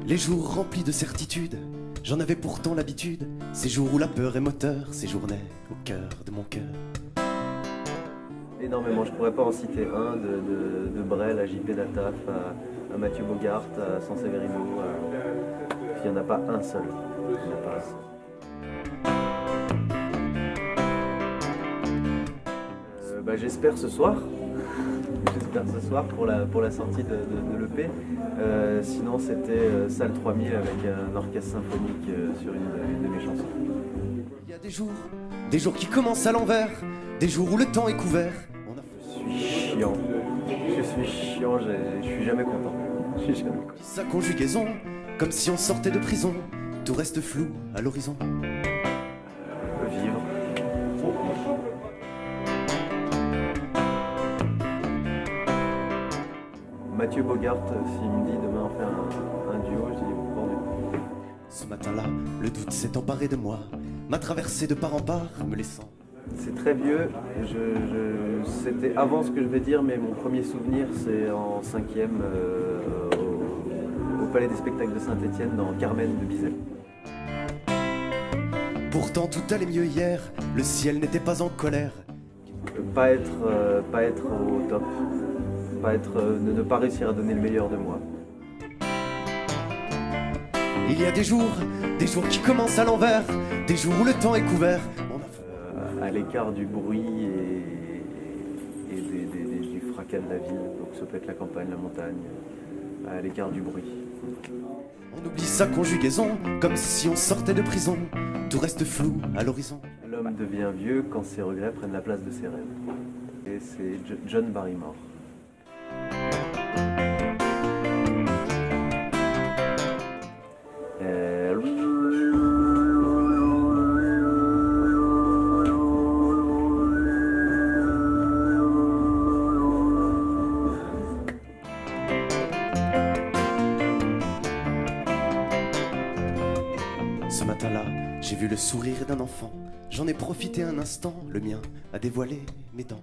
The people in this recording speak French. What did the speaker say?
Les jours remplis de certitude, j'en avais pourtant l'habitude. Ces jours où la peur est moteur séjournait au cœur de mon cœur. Énormément, je pourrais pas en citer un, de Brel à JP Nataf, à Mathieu Bogart, à Sanseverino. Il n'y en a pas un seul. Il y en a pas un seul. J'espère ce soir. J'espère ce soir pour la sortie de l'EP. Sinon c'était Salle 3000 avec un orchestre symphonique sur une de mes chansons. Il y a des jours qui commencent à l'envers, des jours où le temps est couvert. Je suis chiant, je suis jamais content. Je suis jamais content. Sa conjugaison, comme si on sortait de prison, tout reste flou à l'horizon. Vivre. Mathieu Bogart, s'il me dit demain on fait un duo, je dis vendu. Ce matin-là, le doute s'est emparé de moi, m'a traversé de part en part, me laissant. C'est très vieux, c'était avant ce que je vais dire, mais mon premier souvenir c'est en 5e au Palais des Spectacles de Saint-Étienne dans Carmen de Bizet. Pourtant tout allait mieux hier, le ciel n'était pas en colère. Pas être au top, ne pas réussir à donner le meilleur de moi. Il y a des jours qui commencent à l'envers, des jours où le temps est couvert. À l'écart du bruit et du fracas de la ville, donc ça peut être la campagne, la montagne, à l'écart du bruit. On oublie sa conjugaison, comme si on sortait de prison, tout reste flou à l'horizon. L'homme devient vieux quand ses regrets prennent la place de ses rêves. Et c'est John Barrymore. Ce matin-là, j'ai vu le sourire d'un enfant. J'en ai profité un instant, le mien a dévoilé mes dents.